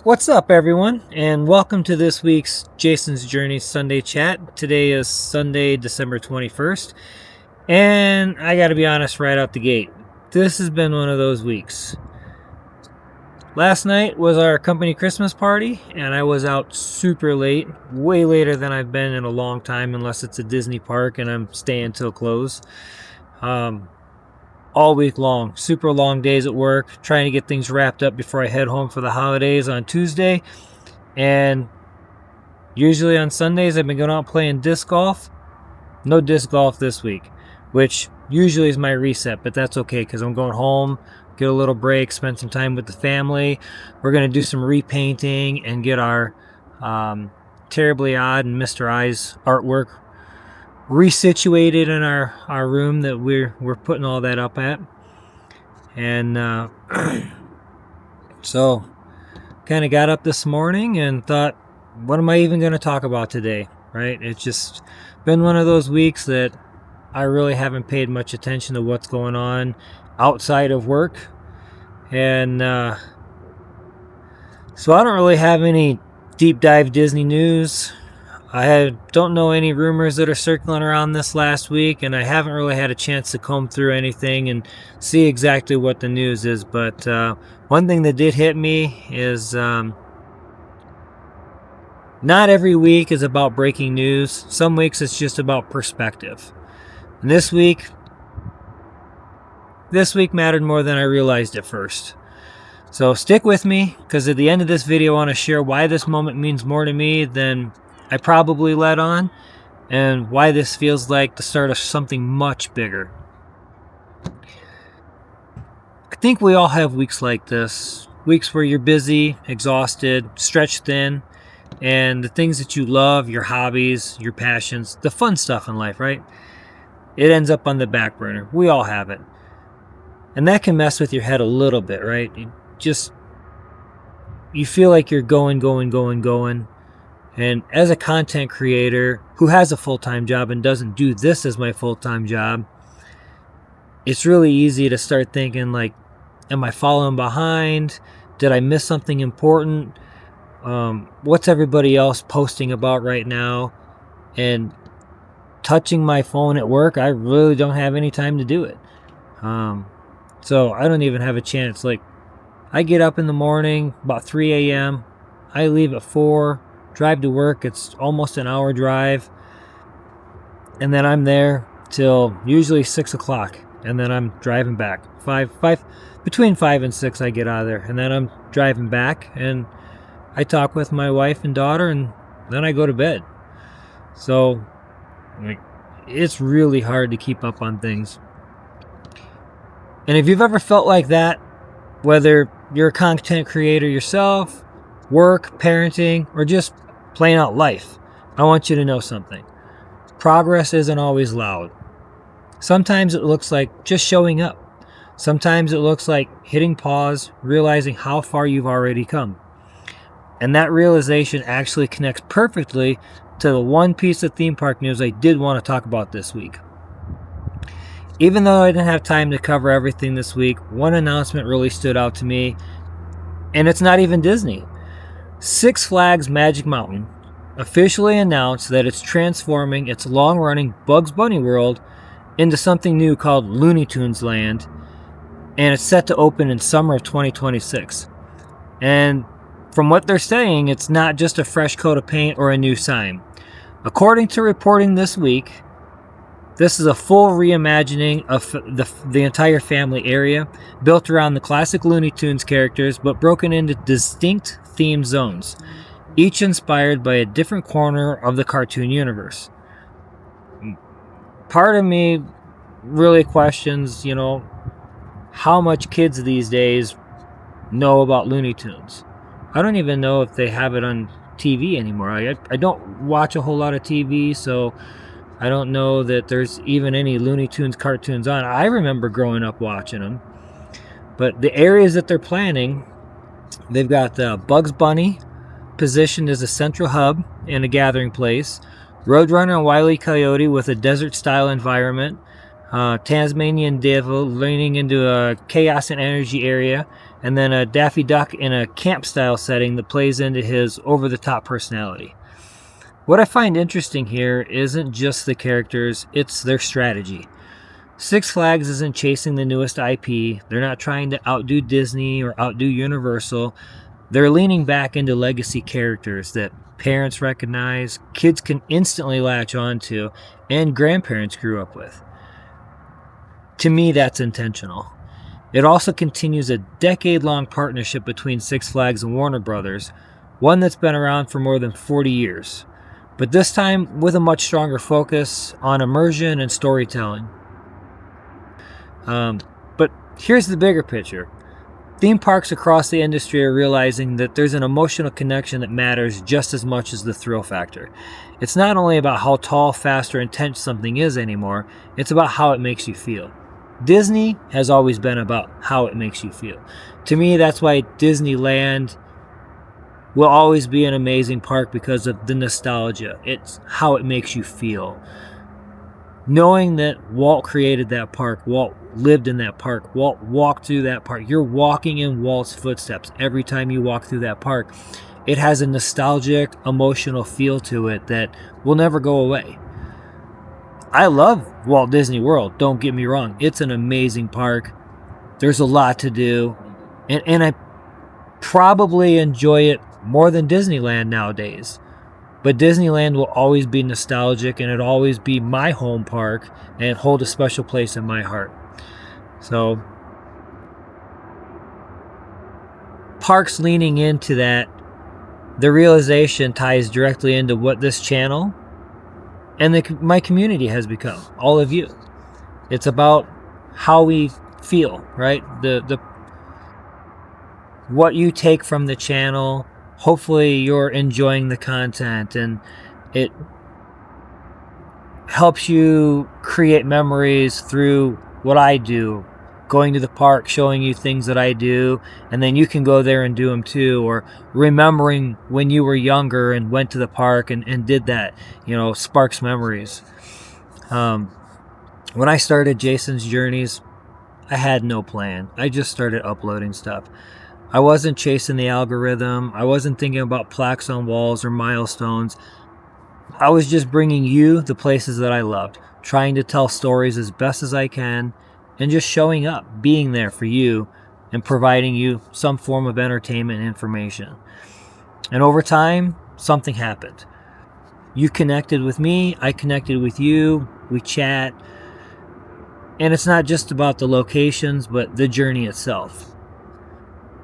What's up, everyone, and welcome to this week's Jason's Journey Sunday Chat. Today is Sunday, December 21st, and I gotta be honest right out the gate. This has been one of those weeks. Last night was our company Christmas party, and I was out super late, way later than I've been in a long time, unless it's a Disney park and I'm staying till close. All week long, super long days at work, trying to get things wrapped up before I head home for the holidays on Tuesday. And usually on Sundays, I've been going out playing disc golf. No disc golf this week, which usually is my reset, but that's okay because I'm going home, get a little break, spend some time with the family. We're going to do some repainting and get our Terribly Odd and Mr. Eyes artwork resituated in our room that we're putting all that up at. And so kind of got up this morning and thought, what am I even going to talk about today, right? It's just been one of those weeks that I really haven't paid much attention to what's going on outside of work. And so I don't really have any deep dive Disney news. I don't know any rumors that are circling around this last week, and I haven't really had a chance to comb through anything and see exactly what the news is. But one thing that did hit me is not every week is about breaking news. Some weeks it's just about perspective. And this week mattered more than I realized at first. So stick with me, because at the end of this video I want to share why this moment means more to me than I probably let on, and why this feels like the start of something much bigger. I think we all have weeks like this. Weeks where you're busy, exhausted, stretched thin, and the things that you love, your hobbies, your passions, the fun stuff in life, right? It ends up on the back burner. We all have it. And that can mess with your head a little bit, right? You feel like you're going. And as a content creator who has a full-time job and doesn't do this as my full-time job, it's really easy to start thinking like, am I falling behind? Did I miss something important? What's everybody else posting about right now? And touching my phone at work, I really don't have any time to do it. So I don't even have a chance. Like, I get up in the morning about 3 a.m. I leave at 4. Drive to work. It's almost an hour drive, and then I'm there till usually 6 o'clock, and then I'm driving back between 5 and 6. I get out of there, and then I'm driving back, and I talk with my wife and daughter, and then I go to bed. So it's really hard to keep up on things. And if you've ever felt like that, whether you're a content creator yourself, work, parenting, or just plain out life, I want you to know something. Progress isn't always loud. Sometimes it looks like just showing up. Sometimes it looks like hitting pause, realizing how far you've already come. And that realization actually connects perfectly to the one piece of theme park news I did want to talk about this week. Even though I didn't have time to cover everything this week, one announcement really stood out to me, and it's not even Disney. Six Flags Magic Mountain officially announced that it's transforming its long-running Bugs Bunny World into something new called Looney Tunes Land, and it's set to open in summer of 2026. And from what they're saying, it's not just a fresh coat of paint or a new sign. According to reporting this week, this is a full reimagining of the entire family area, built around the classic Looney Tunes characters, but broken into distinct themed zones, each inspired by a different corner of the cartoon universe. Part of me really questions, how much kids these days know about Looney Tunes. I don't even know if they have it on TV anymore. I don't watch a whole lot of TV, so I don't know that there's even any Looney Tunes cartoons on. I remember growing up watching them. But the areas that they're planning, they've got Bugs Bunny positioned as a central hub and a gathering place, Roadrunner and Wile E. Coyote with a desert-style environment, Tasmanian Devil leaning into a chaos and energy area, and then a Daffy Duck in a camp-style setting that plays into his over-the-top personality. What I find interesting here isn't just the characters, it's their strategy. Six Flags isn't chasing the newest IP. They're not trying to outdo Disney or outdo Universal. They're leaning back into legacy characters that parents recognize, kids can instantly latch onto, and grandparents grew up with. To me, that's intentional. It also continues a decade-long partnership between Six Flags and Warner Brothers, one that's been around for more than 40 years, but this time with a much stronger focus on immersion and storytelling. But here's the bigger picture. Theme parks across the industry are realizing that there's an emotional connection that matters just as much as the thrill factor. It's not only about how tall, fast, or intense something is anymore, it's about how it makes you feel. Disney has always been about how it makes you feel. To me, that's why Disneyland will always be an amazing park, because of the nostalgia. It's how it makes you feel. Knowing that Walt created that park, Walt lived in that park, Walt walked through that park. You're walking in Walt's footsteps every time you walk through that park. It has a nostalgic, emotional feel to it that will never go away. I love Walt Disney World, don't get me wrong. It's an amazing park. There's a lot to do. And I probably enjoy it more than Disneyland nowadays. But Disneyland will always be nostalgic, and it'll always be my home park and hold a special place in my heart. So, parks leaning into that, the realization ties directly into what this channel and my community has become, all of you. It's about how we feel, right? The what you take from the channel. Hopefully you're enjoying the content, and it helps you create memories through what I do, going to the park, showing you things that I do, and then you can go there and do them too, or remembering when you were younger and went to the park and did that, sparks memories. When I started Jason's Journeys, I had no plan. I just started uploading stuff. I wasn't chasing the algorithm. I wasn't thinking about plaques on walls or milestones. I was just bringing you the places that I loved, trying to tell stories as best as I can, and just showing up, being there for you, and providing you some form of entertainment and information. And over time, something happened. You connected with me, I connected with you, we chat, and it's not just about the locations, but the journey itself.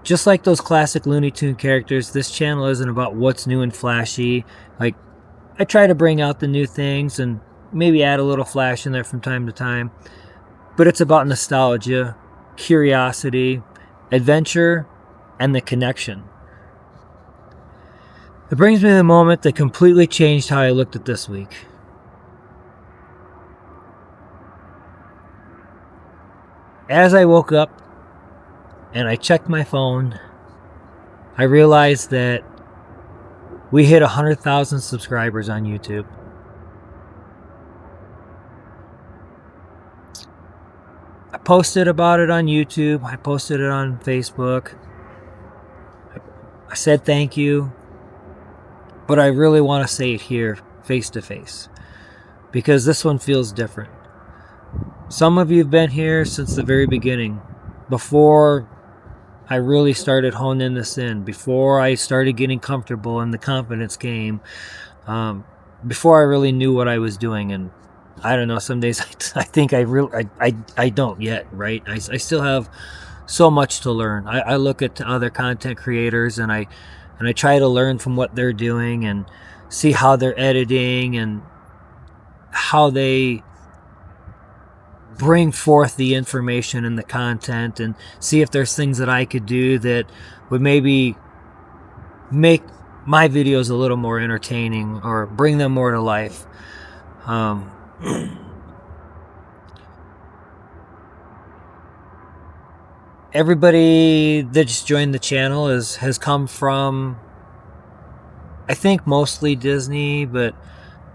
Just like those classic Looney Tunes characters, this channel isn't about what's new and flashy. Like, I try to bring out the new things and maybe add a little flash in there from time to time. But it's about nostalgia, curiosity, adventure, and the connection. It brings me to the moment that completely changed how I looked at this week. As I woke up, and I checked my phone, I realized that we hit 100,000 subscribers on YouTube. I posted about it on YouTube. I posted it on Facebook. I said thank you. But I really want to say it here, face to face, because this one feels different. Some of you have been here since the very beginning, before I really started honing this in, before I started getting comfortable in the confidence game, before I really knew what I was doing. And I don't know, some days I think I don't yet, right? I still have so much to learn. I look at other content creators and I try to learn from what they're doing and see how they're editing and how they bring forth the information and the content, and see if there's things that I could do that would maybe make my videos a little more entertaining or bring them more to life. Everybody that just joined the channel has come from, I think, mostly Disney, but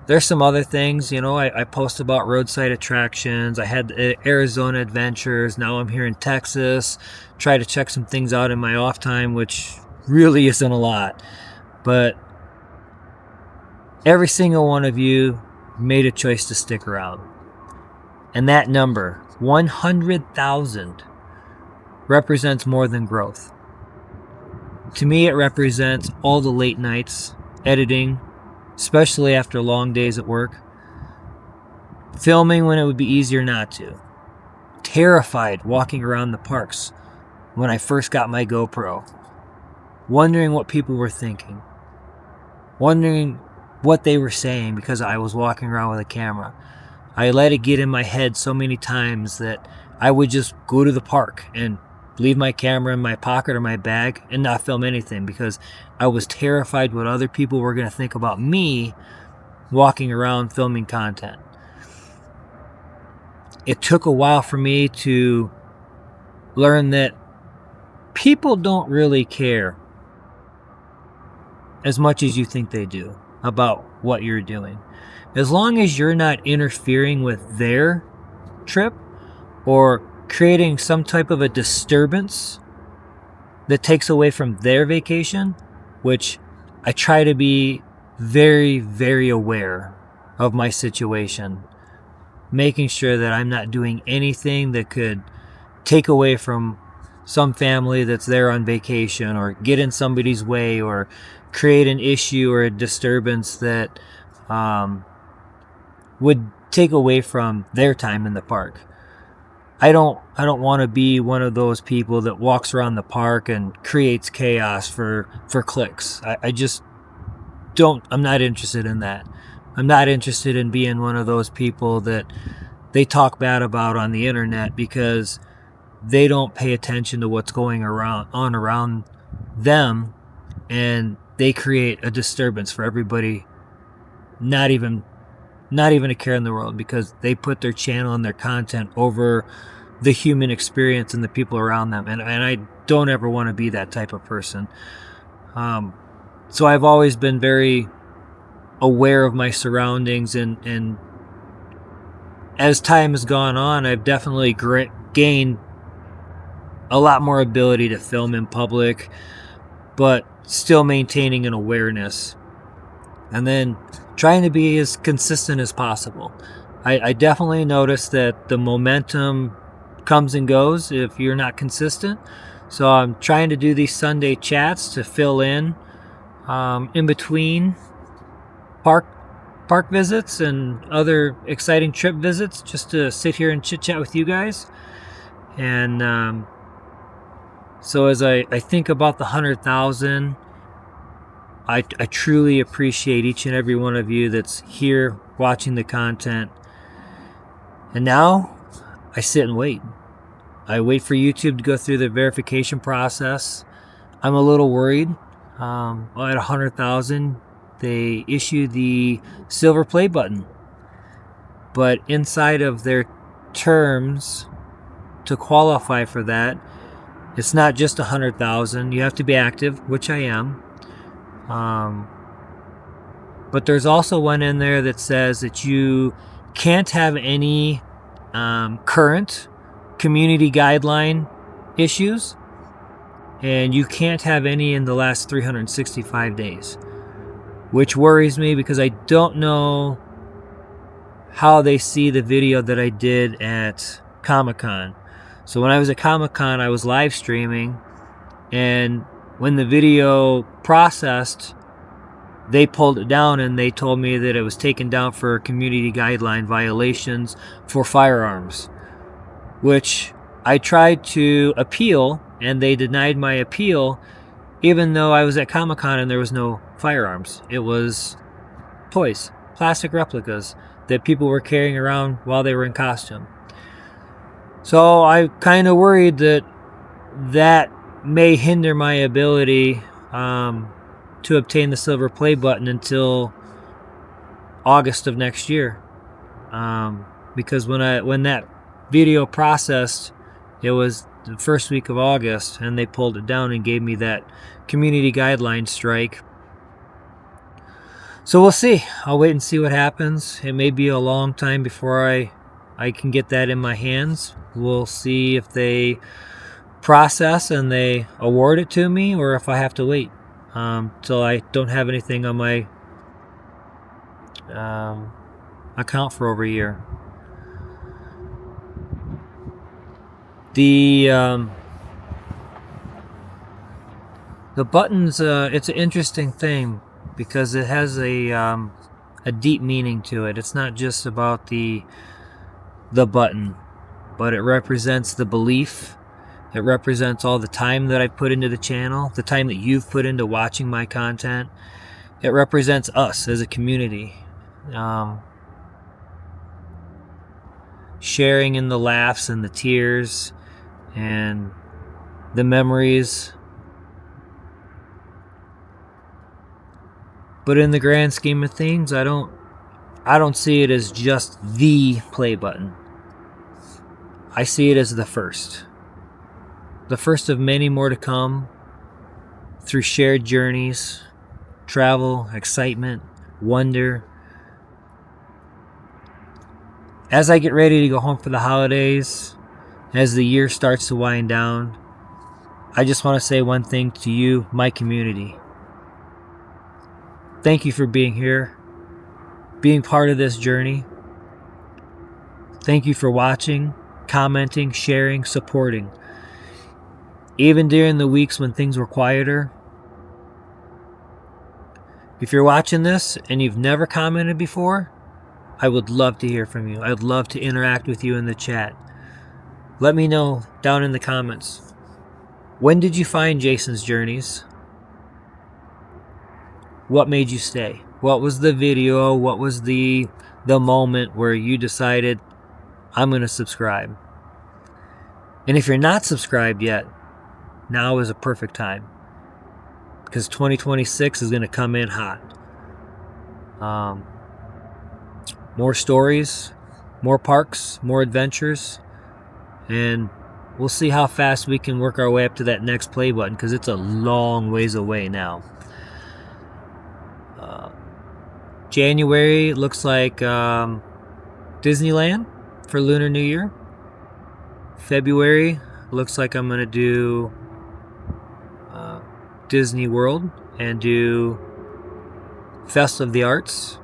There's some other things, I post about roadside attractions. I had Arizona adventures. Now I'm here in Texas. Try to check some things out in my off time, which really isn't a lot. But every single one of you made a choice to stick around. And that number, 100,000, represents more than growth. To me, it represents all the late nights editing, especially after long days at work, filming when it would be easier not to, terrified walking around the parks when I first got my GoPro, wondering what people were thinking, wondering what they were saying because I was walking around with a camera. I let it get in my head so many times that I would just go to the park and leave my camera in my pocket or my bag and not film anything because I was terrified what other people were going to think about me walking around filming content. It took a while for me to learn that people don't really care as much as you think they do about what you're doing. As long as you're not interfering with their trip or creating some type of a disturbance that takes away from their vacation, which I try to be very, very aware of my situation, making sure that I'm not doing anything that could take away from some family that's there on vacation or get in somebody's way or create an issue or a disturbance that would take away from their time in the park. I don't want to be one of those people that walks around the park and creates chaos for clicks. I just don't. I'm not interested in that. I'm not interested in being one of those people that they talk bad about on the internet because they don't pay attention to what's going on around them, and they create a disturbance for everybody. Not even a care in the world because they put their channel and their content over the human experience and the people around them. And I don't ever want to be that type of person. So I've always been very aware of my surroundings, and as time has gone on, I've definitely gained a lot more ability to film in public, but still maintaining an awareness. And then trying to be as consistent as possible. I definitely noticed that the momentum comes and goes if you're not consistent. So I'm trying to do these Sunday chats to fill in between park visits and other exciting trip visits, just to sit here and chit chat with you guys. And so as I think about the 100,000, I truly appreciate each and every one of you that's here watching the content. And now I sit and wait. I wait for YouTube to go through the verification process. I'm a little worried. At 100,000, they issue the silver play button. But inside of their terms to qualify for that, it's not just 100,000. You have to be active, which I am. But there's also one in there that says that you can't have any current community guideline issues, and you can't have any in the last 365 days, which worries me because I don't know how they see the video that I did at Comic-Con. So when I was at Comic-Con, I was live streaming, and when the video processed, they pulled it down and they told me that it was taken down for community guideline violations for firearms, which I tried to appeal, and they denied my appeal, even though I was at Comic-Con and there was no firearms. It was toys, plastic replicas that people were carrying around while they were in costume. So I kind of worried that may hinder my ability to obtain the silver play button until August of next year, because when that video processed, it was the first week of August, and they pulled it down and gave me that community guideline strike. So we'll see. I'll wait and see what happens. It may be a long time before I can get that in my hands. We'll see if they process and they award it to me, or if I have to wait till I don't have anything on my account for over a year. The buttons, it's an interesting thing because it has a deep meaning to it. It's not just about the button, but it represents the belief. It represents all the time that I put into the channel, the time that you've put into watching my content. It represents us as a community. Sharing in the laughs and the tears and the memories. But in the grand scheme of things, I don't see it as just the play button. I see it as the first of many more to come through shared journeys, travel, excitement, wonder. As I get ready to go home for the holidays, as the year starts to wind down, I just want to say one thing to you, my community. Thank you for being here, being part of this journey. Thank you for watching, commenting, sharing, supporting. Even during the weeks when things were quieter. If you're watching this and you've never commented before, I would love to hear from you. I would love to interact with you in the chat. Let me know down in the comments. When did you find Jason's Journeys? What made you stay? What was the video? What was the moment where you decided, I'm going to subscribe? And if you're not subscribed yet, now is a perfect time, because 2026 is going to come in hot. More stories, more parks, more adventures, and we'll see how fast we can work our way up to that next play button, because it's a long ways away now. January looks like Disneyland for Lunar New Year. February looks like I'm going to do Disney World and do Fest of the Arts.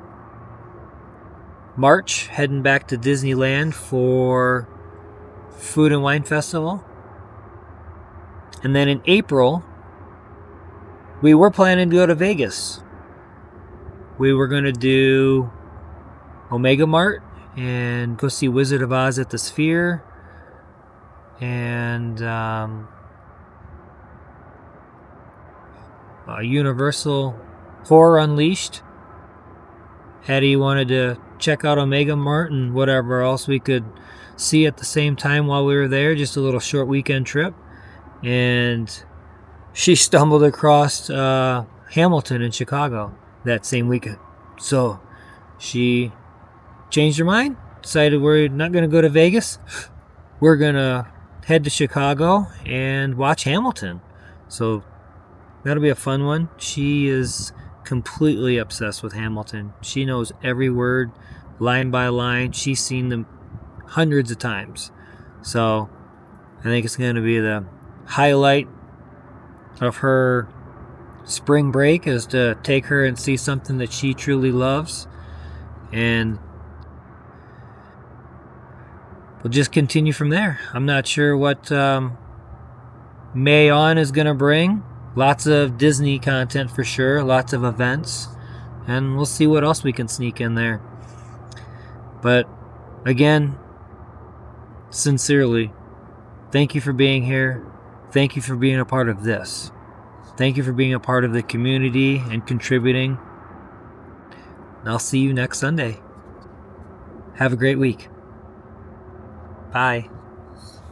March, heading back to Disneyland for Food and Wine Festival. And then in April, we were planning to go to Vegas. We were going to do Omega Mart and go see Wizard of Oz at the Sphere. And Universal Horror Unleashed. Eddie wanted to check out Omega Mart and whatever else we could see at the same time while we were there. Just a little short weekend trip. And she stumbled across Hamilton in Chicago that same weekend. So she changed her mind, decided we're not going to go to Vegas. We're going to head to Chicago and watch Hamilton. So that'll be a fun one. She is completely obsessed with Hamilton. She knows every word, line by line. She's seen them hundreds of times. So I think it's going to be the highlight of her spring break, is to take her and see something that she truly loves. And we'll just continue from there. I'm not sure what May on is going to bring. Lots of Disney content for sure. Lots of events. And we'll see what else we can sneak in there. But again, sincerely, thank you for being here. Thank you for being a part of this. Thank you for being a part of the community and contributing. And I'll see you next Sunday. Have a great week. Bye.